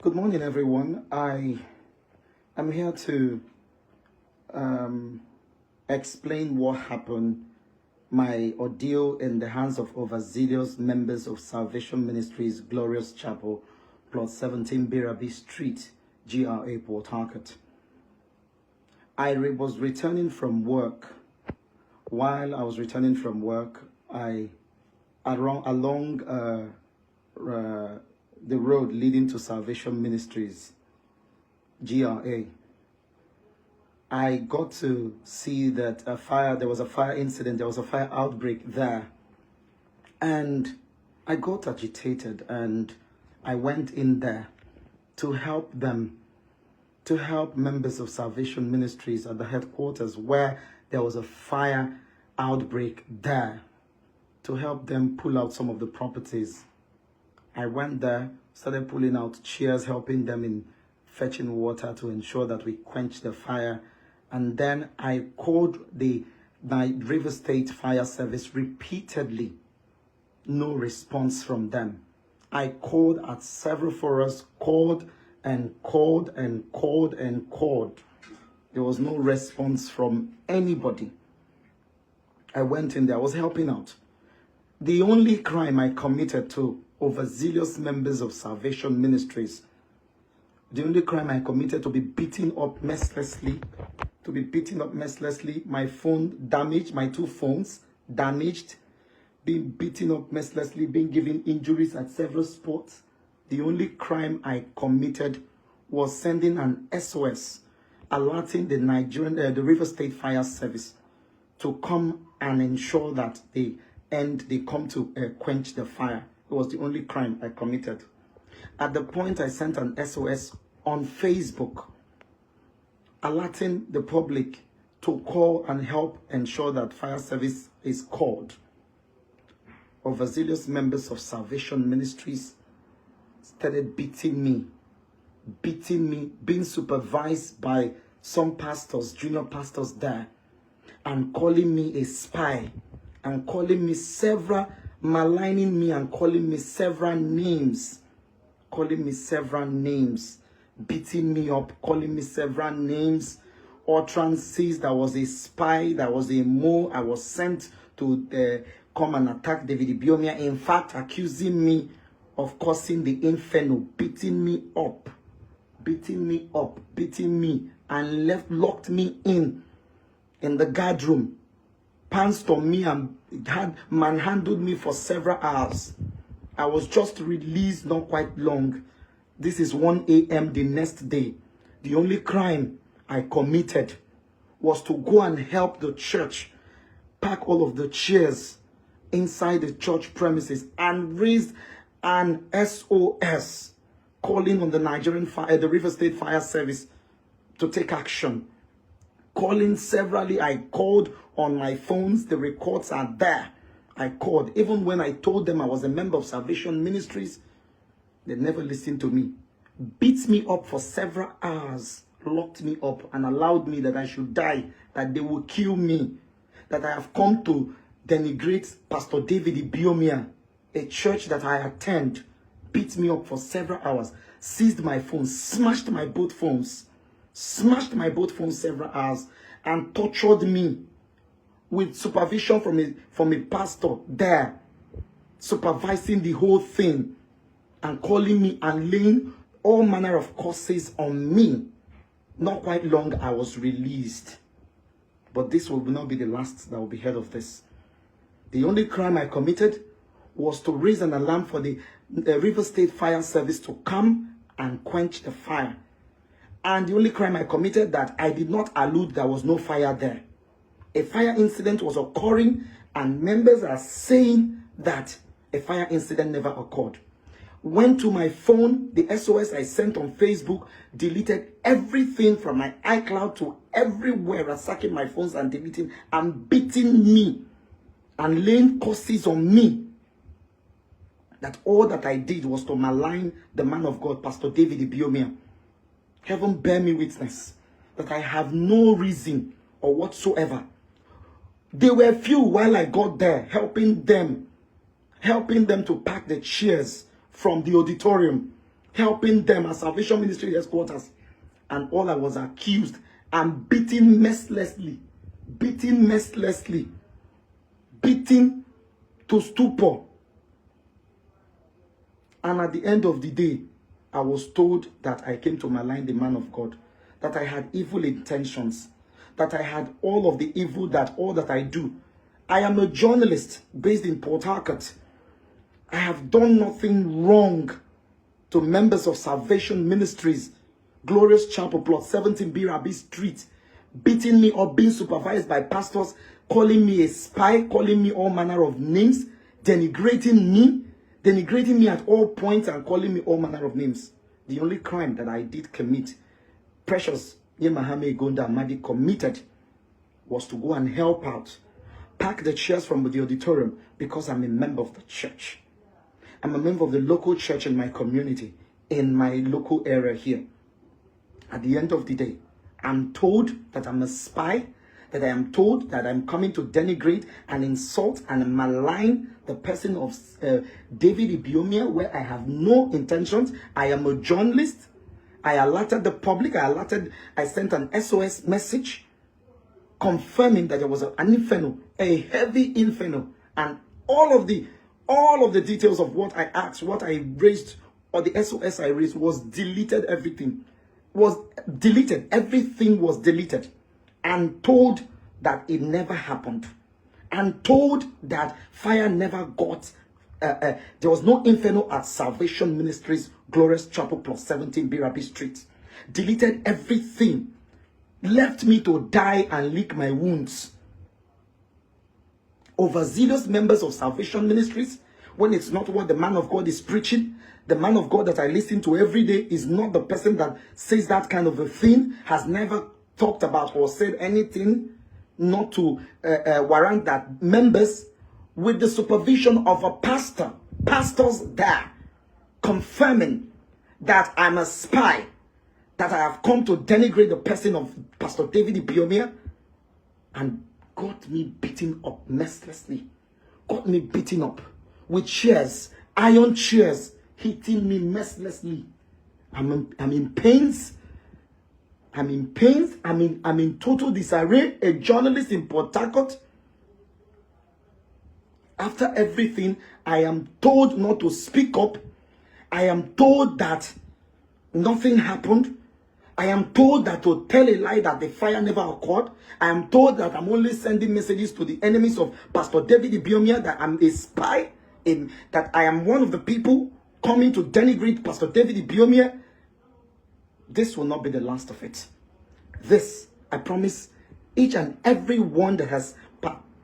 Good morning, everyone. I am here to explain what happened, my ordeal in the hands of overzealous members of Salvation Ministries Glorious Chapel, plot 17 Birabi Street, GRA, Port Harcourt. I was returning from work. While I was returning from work, along the road leading to Salvation Ministries, GRA, I got to see that there was a fire incident, there was a fire outbreak there. And I got agitated and I went in there to help them, to help members of Salvation Ministries at the headquarters where there was a fire outbreak there, to help them pull out some of the properties. I went there, started pulling out chairs, helping them in fetching water to ensure that we quench the fire. And then I called my River State Fire Service repeatedly. No response from them. I called at several forums, called and called and called and called. There was no response from anybody. I went in there, I was helping out. The only crime I committed to overzealous members of Salvation Ministries, the only crime I committed to be beaten up mercilessly, my phone damaged, my two phones damaged, being beaten up mercilessly, being given injuries at several spots. The only crime I committed was sending an SOS, alerting the River State Fire Service to come and ensure that they come to quench the fire. It was the only crime I committed. At the point I sent an SOS on Facebook, alerting the public to call and help ensure that fire service is called. Overzealous members of Salvation Ministries started beating me, being supervised by some pastors, junior pastors there, and calling me a spy, and calling me maligning me and calling me several names, beating me up, calling me several names, utterances that was a spy, that was a mole. I was sent to come and attack David Biomia. In fact, accusing me of causing the inferno, beating me, and locked me in the guard room, pounced on me and manhandled me for several hours. I was just released not quite long. This is 1 a.m. the next day. The only crime I committed was to go and help the church pack all of the chairs inside the church premises and raise an SOS, calling on the the River State Fire Service to take action. Calling severally, I called on my phones. The records are there. I called. Even when I told them I was a member of Salvation Ministries, they never listened to me. Beat me up for several hours, locked me up, and allowed me that I should die, that they will kill me, that I have come to denigrate Pastor David Biomia, a church that I attend. Beat me up for several hours, seized my phone, smashed my both phones several hours, and tortured me with supervision from a pastor there, supervising the whole thing, and calling me and laying all manner of curses on me. Not quite long, I was released. But this will not be the last that will be heard of this. The only crime I committed was to raise an alarm for the River State Fire Service to come and quench the fire. And the only crime I committed, that I did not allude there was no fire there. A fire incident was occurring, and members are saying that a fire incident never occurred. Went to my phone, the SOS I sent on Facebook, deleted everything from my iCloud to everywhere, ransacking my phones and deleting and beating me and laying curses on me. That all that I did was to malign the man of God, Pastor David Biomia. Heaven bear me witness that I have no reason or whatsoever. They were few while I got there, helping them to pack the chairs from the auditorium, helping them at Salvation Ministry headquarters. And all I was accused and beaten mercilessly. Beaten mercilessly. Beaten to stupor. And at the end of the day, I was told that I came to malign the man of God, that I had evil intentions, that I had all of the evil, all that I do. I am a journalist based in Port Harcourt. I have done nothing wrong to members of Salvation Ministries, Glorious Chapel, plot 17B Rabi Street, beating me up, being supervised by pastors, calling me a spy, calling me all manner of names, denigrating me at all points and calling me all manner of names. The only crime that I did commit, Precious Yemahame Gonda Madi committed, was to go and help out, pack the chairs from the auditorium, because I'm a member of the church. I'm a member of the local church in my community, in my local area here. At the end of the day, I'm told that I'm a spy, that I am told that I'm coming to denigrate and insult and malign the person of David Ibiomia, where I have no intentions. I am a journalist. I alerted the public. I sent an SOS message confirming that there was an inferno, a heavy inferno, and all of the details of what I asked, what I raised, or the SOS I raised was deleted. Everything was deleted. Everything was deleted. And told that it never happened. And told that fire never got, there was no inferno at Salvation Ministries, Glorious Chapel, plot 17 Birabi Street. Deleted everything. Left me to die and lick my wounds. Overzealous members of Salvation Ministries, when it's not what the man of God is preaching, the man of God that I listen to every day is not the person that says that kind of a thing, has never talked about or said anything not to warrant that members, with the supervision of a pastors there, confirming that I'm a spy, that I have come to denigrate the person of Pastor David Ibiomia, and got me beaten up mercilessly. Got me beaten up with chairs, iron chairs, hitting me mercilessly. I'm in pains. I'm in pains. I'm in total disarray. A journalist in Port Harcourt. After everything, I am told not to speak up. I am told that nothing happened. I am told that to tell a lie, that the fire never occurred. I am told that I'm only sending messages to the enemies of Pastor David Ibiomia, that I'm a spy, that I am one of the people coming to denigrate Pastor David Ibiomia. This will not be the last of it. This, I promise each and every one that has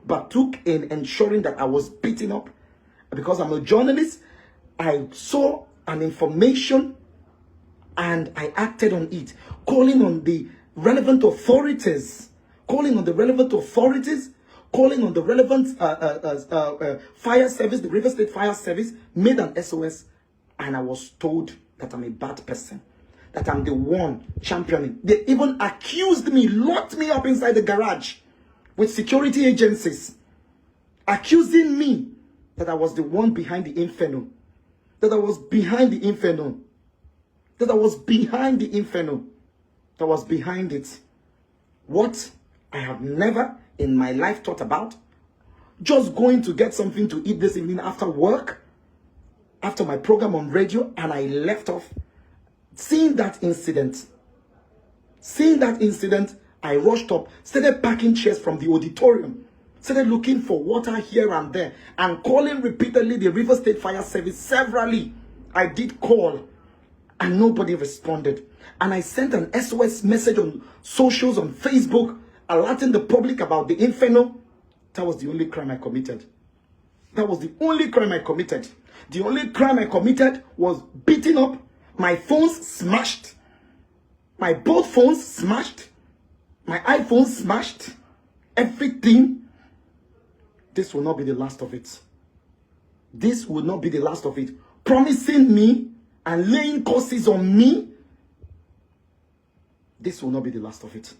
partook in ensuring that I was beaten up. Because I'm a journalist, I saw an information and I acted on it, calling on the relevant authorities, calling on the relevant fire service, the River State Fire Service, made an SOS, and I was told that I'm a bad person, that I'm the one championing. They even accused me, locked me up inside the garage with security agencies, accusing me that I was the one behind the inferno, that I was behind the inferno, that I was behind the inferno, that I was behind it. What I have never in my life thought about, just going to get something to eat this evening after work, after my program on radio, and I left off. Seeing that incident, I rushed up, started packing chairs from the auditorium, started looking for water here and there, and calling repeatedly the River State Fire Service. Severally, I did call, and nobody responded. And I sent an SOS message on socials, on Facebook, alerting the public about the inferno. That was the only crime I committed. That was the only crime I committed. The only crime I committed was beating up, my phones smashed, my both phones smashed, my iPhone smashed, everything. This will not be the last of it. This will not be the last of it. Promising me and laying curses on me. This will not be the last of it.